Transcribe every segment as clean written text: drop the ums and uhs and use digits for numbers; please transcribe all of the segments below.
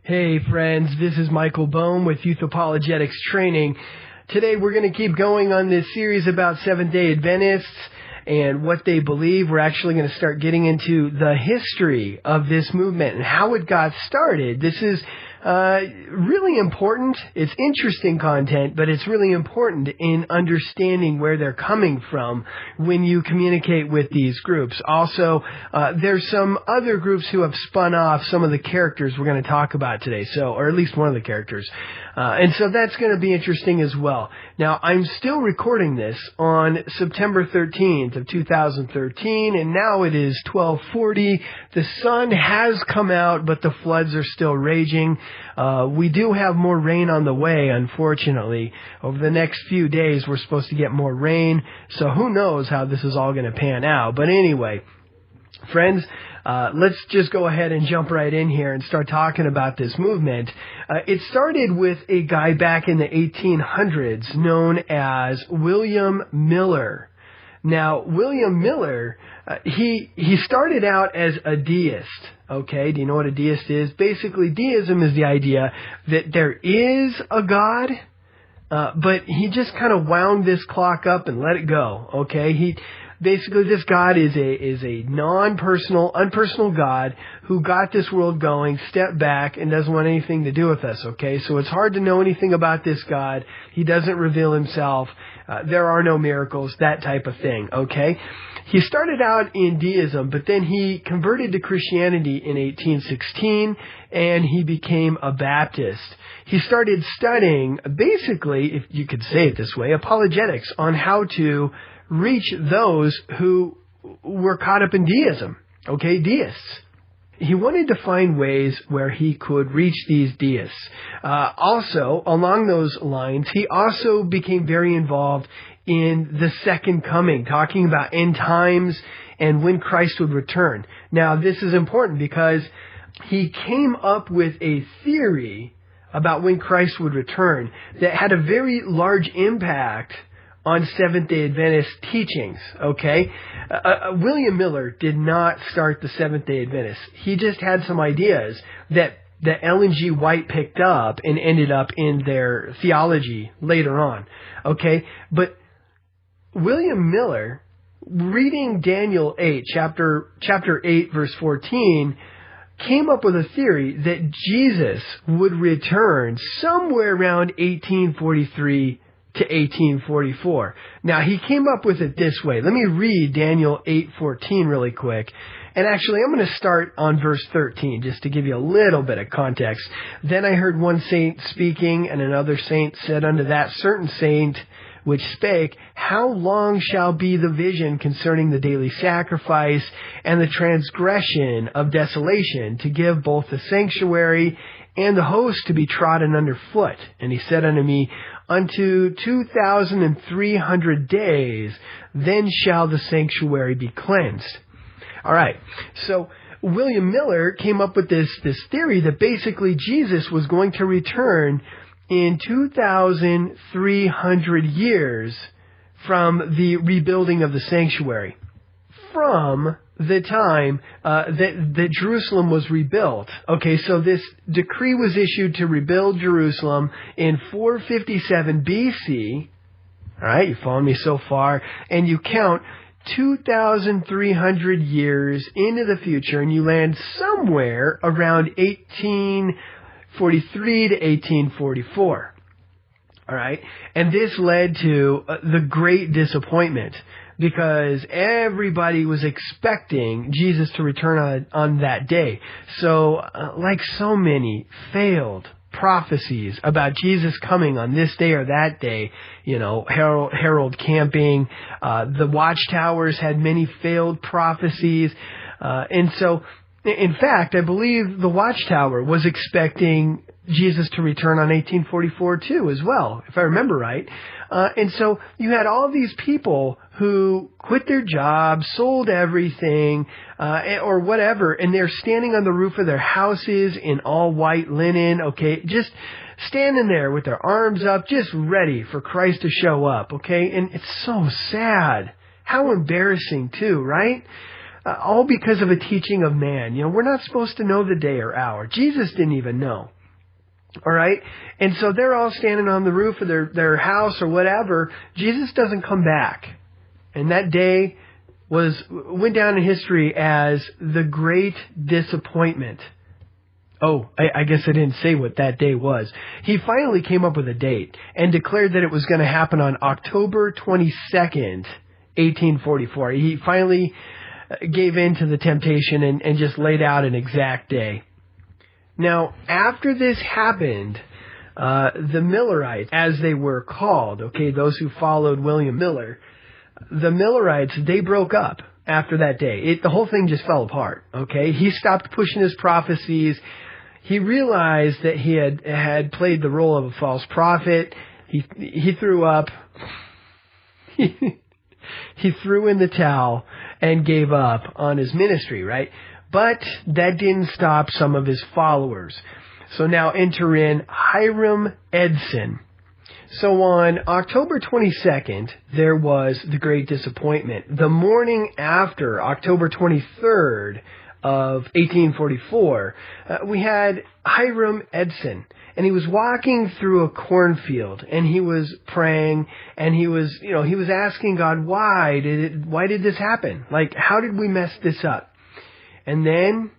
Hey friends, this is Michael Bohm with Youth Apologetics Training. Today we're going to keep going on this series about Seventh-day Adventists and what they believe. We're actually going to start getting into the history of this movement and how it got started. This is really important. It's interesting content, but it's really important in understanding where they're coming from when you communicate with these groups. Also, there's some other groups who have spun off some of the characters we're going to talk about today, or at least one of the characters. And so that's going to be interesting as well. Now, I'm still recording this on September 13th of 2013, and now it is 12:40. The sun has come out, but the floods are still raging. We do have more rain on the way, unfortunately. Over the next few days, we're supposed to get more rain, so who knows how this is all going to pan out. But anyway, friends, let's just go ahead and jump right in here and start talking about this movement. It started with a guy back in the 1800s known as William Miller. Now, William Miller, he started out as a deist. Okay, do you know what a deist is? Basically, deism is the idea that there is a God, but he just kind of wound this clock up and let it go. Okay, basically, this God is a non-personal, unpersonal God who got this world going, stepped back, and doesn't want anything to do with us, okay? So it's hard to know anything about this God. He doesn't reveal himself. There are no miracles, that type of thing, okay? He started out in deism, but then he converted to Christianity in 1816, and he became a Baptist. He started studying, basically, if you could say it this way, apologetics on how to reach those who were caught up in deism, okay, deists. He wanted to find ways where he could reach these deists. Also, along those lines, he also became very involved in the second coming, talking about end times and when Christ would return. Now, this is important because he came up with a theory about when Christ would return that had a very large impact on Seventh-day Adventist teachings, okay? William Miller did not start the Seventh-day Adventists. He just had some ideas that Ellen G. White picked up and ended up in their theology later on, okay? But William Miller, reading Daniel 8, chapter 8, verse 14, came up with a theory that Jesus would return somewhere around 1843 to 1844. Now, he came up with it this way. Let me read Daniel 8:14 really quick. And actually, I'm going to start on verse 13, just to give you a little bit of context. Then I heard one saint speaking, and another saint said unto that certain saint which spake, How long shall be the vision concerning the daily sacrifice and the transgression of desolation, to give both the sanctuary and the host to be trodden under foot? And he said unto me, Unto 2,300 days, then shall the sanctuary be cleansed. All right. So William Miller came up with this theory that basically Jesus was going to return in 2,300 years from the rebuilding of the sanctuary, from the time that Jerusalem was rebuilt. Okay, so this decree was issued to rebuild Jerusalem in 457 BC. All right, you following me so far? And you count 2,300 years into the future, and you land somewhere around 1843 to 1844. All right, and this led to the great disappointment, because everybody was expecting Jesus to return on that day. So, like so many failed prophecies about Jesus coming on this day or that day, Harold Camping, the Watchtowers had many failed prophecies. And so, in fact, I believe the Watchtower was expecting Jesus to return on 1844 too, as well, if I remember right. And so you had all these people who quit their jobs, sold everything, or whatever, and they're standing on the roof of their houses in all white linen, okay, just standing there with their arms up, just ready for Christ to show up, okay? And it's so sad. How embarrassing too, right? All because of a teaching of man. We're not supposed to know the day or hour. Jesus didn't even know. All right? And so they're all standing on the roof of their house or whatever. Jesus doesn't come back. And that day went down in history as the great disappointment. Oh, I guess I didn't say what that day was. He finally came up with a date and declared that it was going to happen on October 22nd, 1844. He finally gave in to the temptation and just laid out an exact day. Now, after this happened, the Millerites, as they were called, okay, those who followed William Miller, the Millerites, they broke up after that day. The whole thing just fell apart, okay? He stopped pushing his prophecies. He realized that he had played the role of a false prophet. He threw up. He threw in the towel and gave up on his ministry, right? But that didn't stop some of his followers. So now enter in Hiram Edson. So on October 22nd, there was the Great Disappointment. The morning after, October 23rd of 1844, we had Hiram Edson. And he was walking through a cornfield, and he was praying, and he was asking God, why did this happen? Like, how did we mess this up? And then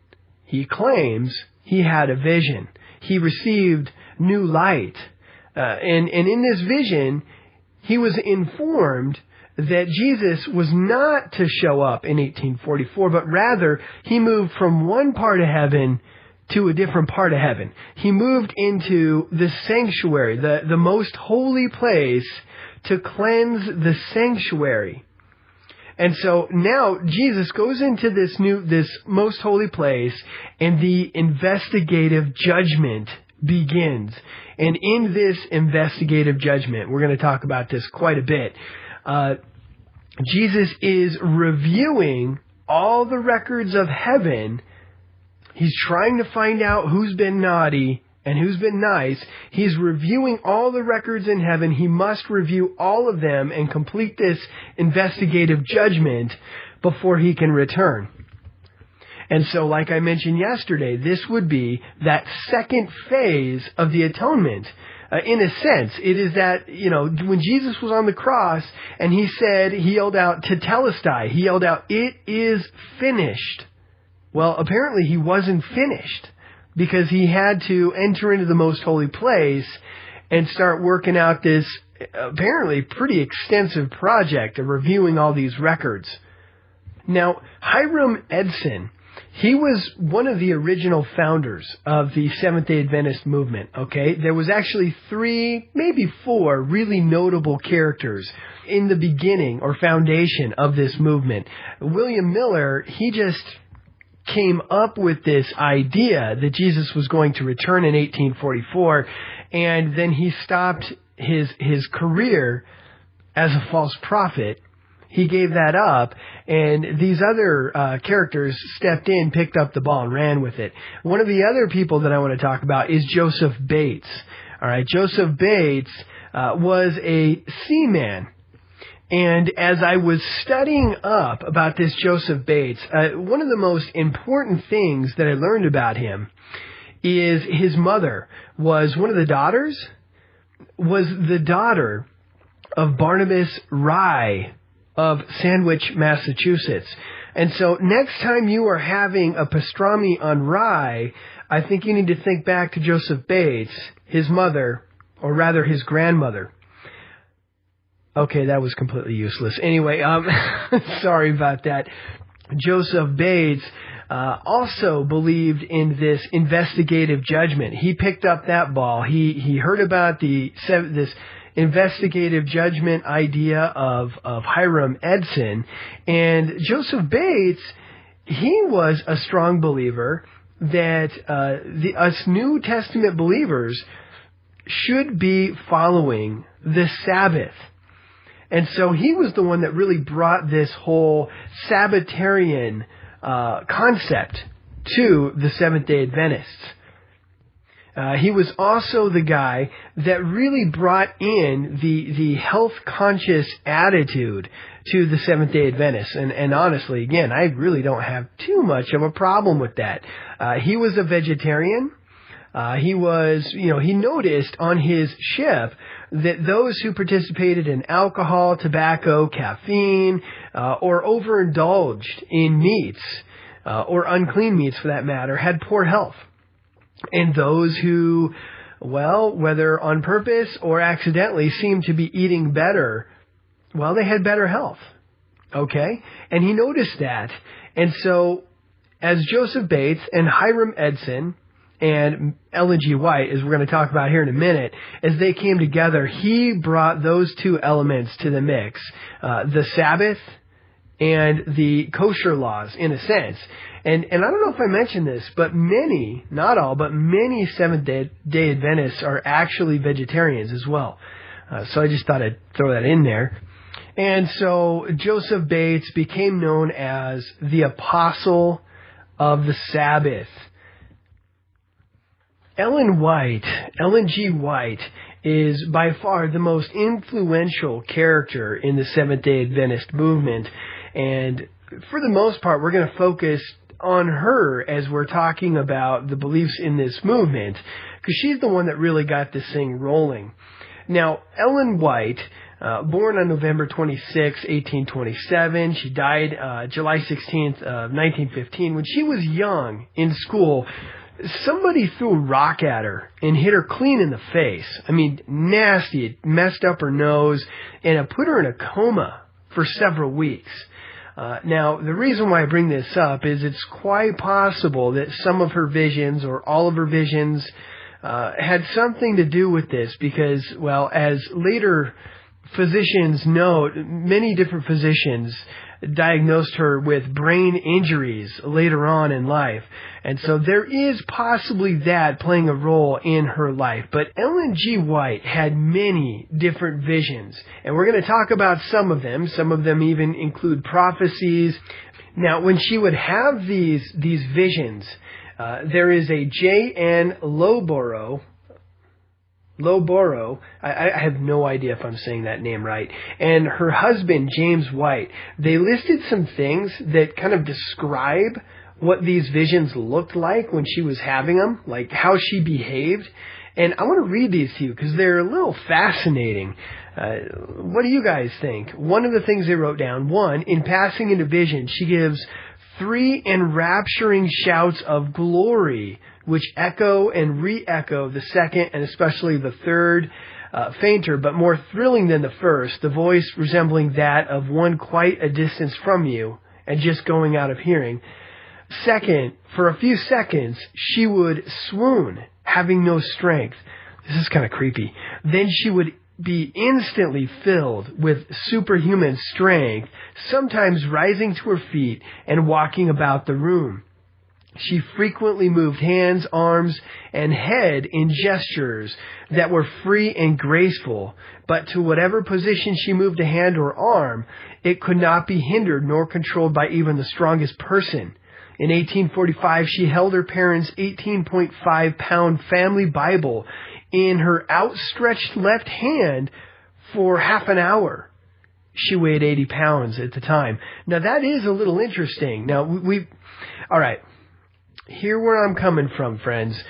he claims he had a vision. He received new light. And in this vision, he was informed that Jesus was not to show up in 1844, but rather he moved from one part of heaven to a different part of heaven. He moved into the sanctuary, the most holy place, to cleanse the sanctuary. And so now Jesus goes into this most holy place, and the investigative judgment begins. And in this investigative judgment, we're going to talk about this quite a bit. Jesus is reviewing all the records of heaven. He's trying to find out who's been naughty and who's been nice. He's reviewing all the records in heaven. He must review all of them and complete this investigative judgment before he can return. And so, like I mentioned yesterday, this would be that second phase of the atonement. In a sense, it is that, when Jesus was on the cross and he yelled out, "Tetelestai," he yelled out, "It is finished." Well, apparently he wasn't finished, because he had to enter into the most holy place and start working out this apparently pretty extensive project of reviewing all these records. Now, Hiram Edson, he was one of the original founders of the Seventh-day Adventist movement, okay? There was actually 3, maybe 4 really notable characters in the beginning or foundation of this movement. William Miller, he just came up with this idea that Jesus was going to return in 1844, and then he stopped his career as a false prophet. He gave that up, and these other characters stepped in, picked up the ball, and ran with it. One of the other people that I want to talk about is Joseph Bates. All right, Joseph Bates was a seaman. And as I was studying up about this Joseph Bates, one of the most important things that I learned about him is his mother was the daughter of Barnabas Rye of Sandwich, Massachusetts. And so next time you are having a pastrami on rye, I think you need to think back to Joseph Bates, his mother, or rather his grandmother. Okay, that was completely useless. Anyway, sorry about that. Joseph Bates also believed in this investigative judgment. He picked up that ball. He heard about this investigative judgment idea of Hiram Edson. And Joseph Bates, he was a strong believer that us New Testament believers should be following the Sabbath. And so he was the one that really brought this whole Sabbatarian concept to the Seventh-day Adventists. He was also the guy that really brought in the health-conscious attitude to the Seventh-day Adventists. And honestly, again, I really don't have too much of a problem with that. He was a vegetarian. He noticed on his ship that those who participated in alcohol, tobacco, caffeine, or overindulged in meats, or unclean meats for that matter, had poor health. And those who, whether on purpose or accidentally, seemed to be eating better, they had better health. Okay? And he noticed that. And so, as Joseph Bates and Hiram Edson and Ellen G. White, as we're going to talk about here in a minute, as they came together, he brought those two elements to the mix. The Sabbath and the kosher laws, in a sense. And I don't know if I mentioned this, but many, not all, but many Seventh-day Adventists are actually vegetarians as well. So I just thought I'd throw that in there. And so Joseph Bates became known as the Apostle of the Sabbath. Ellen G. White, is by far the most influential character in the Seventh-day Adventist movement. And for the most part, we're going to focus on her as we're talking about the beliefs in this movement, because she's the one that really got this thing rolling. Now, Ellen White, born on November 26, 1827, she died July 16th of 1915. When she was young in school, somebody threw a rock at her and hit her clean in the face. I mean, nasty. It messed up her nose, and it put her in a coma for several weeks. Now, the reason why I bring this up is it's quite possible that some of her visions or all of her visions had something to do with this because, as later physicians note, many different physicians diagnosed her with brain injuries later on in life. And so there is possibly that playing a role in her life. But Ellen G. White had many different visions. And we're going to talk about some of them. Some of them even include prophecies. Now, when she would have these visions, there is a J.N. Lowborough, I have no idea if I'm saying that name right, and her husband, James White, they listed some things that kind of describe what these visions looked like when she was having them, like how she behaved. And I want to read these to you because they're a little fascinating. What do you guys think? One of the things they wrote down, one, in passing into vision, she gives 3 enrapturing shouts of glory, which echo and re-echo the second and especially the third, fainter but more thrilling than the first, the voice resembling that of one quite a distance from you and just going out of hearing. Second, for a few seconds, she would swoon, having no strength. This is kind of creepy. Then she would be instantly filled with superhuman strength, sometimes rising to her feet and walking about the room. She frequently moved hands, arms, and head in gestures that were free and graceful, but to whatever position she moved a hand or arm, it could not be hindered nor controlled by even the strongest person. In 1845, she held her parents' 18.5-pound family Bible in her outstretched left hand for half an hour. She weighed 80 pounds at the time. Now, that is a little interesting. Now, all right. Hear where I'm coming from, friends.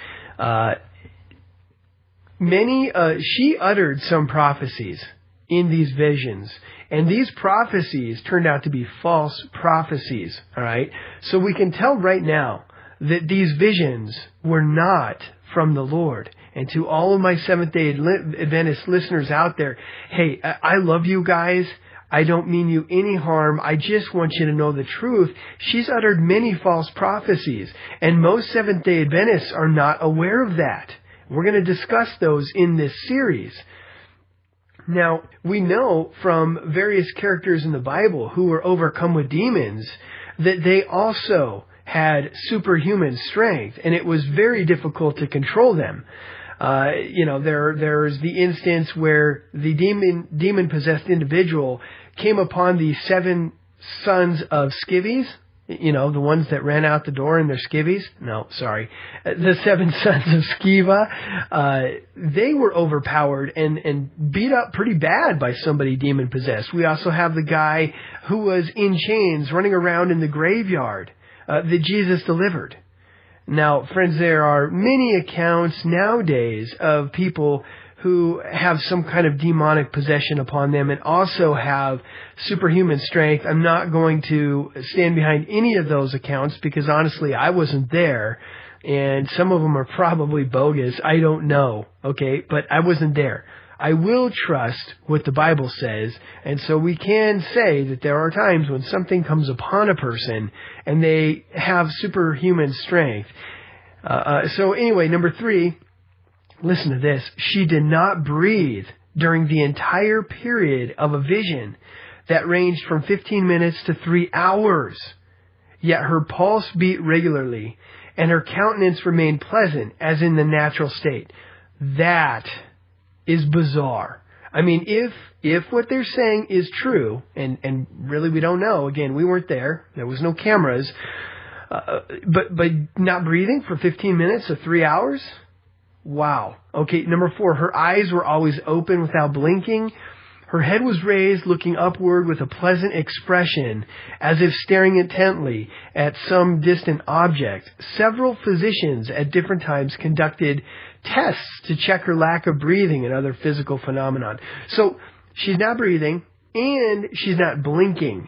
She uttered some prophecies in these visions, and these prophecies turned out to be false prophecies, all right? So we can tell right now that these visions were not from the Lord. And to all of my Seventh-day Adventist listeners out there, hey, I love you guys. I don't mean you any harm. I just want you to know the truth. She's uttered many false prophecies, and most Seventh-day Adventists are not aware of that. We're going to discuss those in this series. Now, we know from various characters in the Bible who were overcome with demons that they also had superhuman strength, and it was very difficult to control them. There's the instance where the demon-possessed individual came upon the 7 sons of skivvies, the ones that ran out the door in their skivvies. No, sorry. The 7 sons of Sceva, they were overpowered and beat up pretty bad by somebody demon-possessed. We also have the guy who was in chains running around in the graveyard that Jesus delivered. Now, friends, there are many accounts nowadays of people who have some kind of demonic possession upon them and also have superhuman strength. I'm not going to stand behind any of those accounts because honestly, I wasn't there, and some of them are probably bogus. I don't know, okay? But I wasn't there. I will trust what the Bible says, and so we can say that there are times when something comes upon a person and they have superhuman strength. So anyway, number 3, listen to this. She did not breathe during the entire period of a vision that ranged from 15 minutes to 3 hours. Yet her pulse beat regularly, and her countenance remained pleasant as in the natural state. That is bizarre. I mean, if what they're saying is true, and really we don't know, again, we weren't there, there was no cameras, but not breathing for 15 minutes to 3 hours? Wow. Okay, number 4, her eyes were always open without blinking. Her head was raised, looking upward with a pleasant expression, as if staring intently at some distant object. Several physicians at different times conducted tests to check her lack of breathing and other physical phenomenon. So she's not breathing and she's not blinking.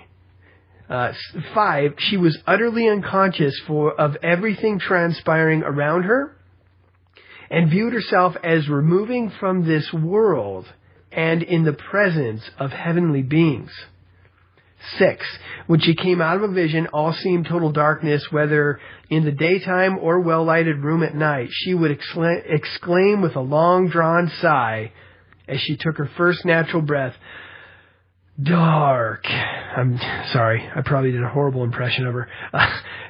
5, she was utterly unconscious of everything transpiring around her and viewed herself as removing from this world and in the presence of heavenly beings. 6, when she came out of a vision, all seemed total darkness, whether in the daytime or well-lighted room at night. She would exclaim with a long-drawn sigh as she took her first natural breath, "Dark." I'm sorry, I probably did a horrible impression of her.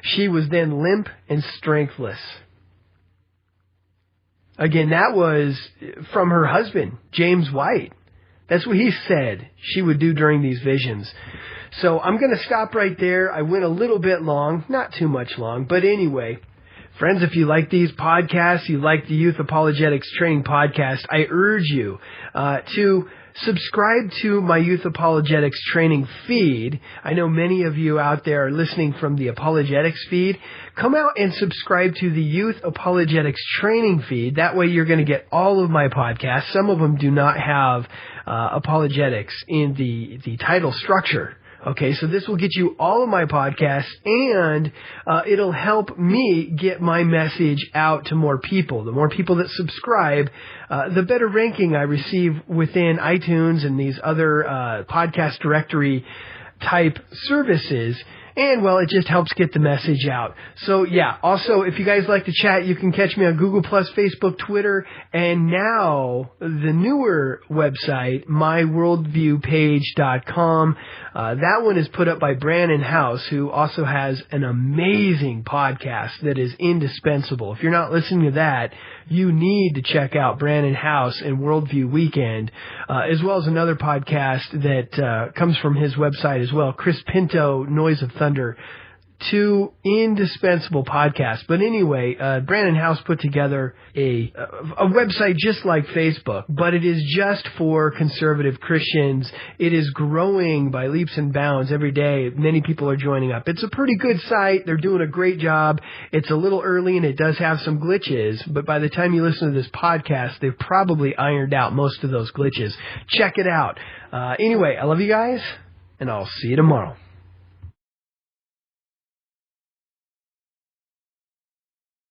She was then limp and strengthless. Again, that was from her husband, James White. That's what he said she would do during these visions. So I'm going to stop right there. I went a little bit long, not too much long, but anyway, friends, if you like these podcasts, you like the Youth Apologetics Training Podcast, I urge you to subscribe to my Youth Apologetics Training feed. I know many of you out there are listening from the Apologetics feed. Come out and subscribe to the Youth Apologetics Training feed. That way you're going to get all of my podcasts. Some of them do not have apologetics in the title structure. Okay, so this will get you all of my podcasts, and it'll help me get my message out to more people. The more people that subscribe, the better ranking I receive within iTunes and these other podcast directory type services. And, well, it just helps get the message out. So, yeah, also, if you guys like to chat, you can catch me on Google+, Facebook, Twitter, and now the newer website, myworldviewpage.com. That one is put up by Brandon House, who also has an amazing podcast that is indispensable. If you're not listening to that, you need to check out Brandon House and Worldview Weekend, as well as another podcast that comes from his website as well, Chris Pinto, Noise of Thunder. 2 indispensable podcasts. But anyway, Brandon House put together a website just like Facebook, but it is just for conservative Christians. It is growing by leaps and bounds every day. Many people are joining up. It's a pretty good site. They're doing a great job. It's a little early and it does have some glitches, but by the time you listen to this podcast, they've probably ironed out most of those glitches. Check it out. Anyway, I love you guys, and I'll see you tomorrow.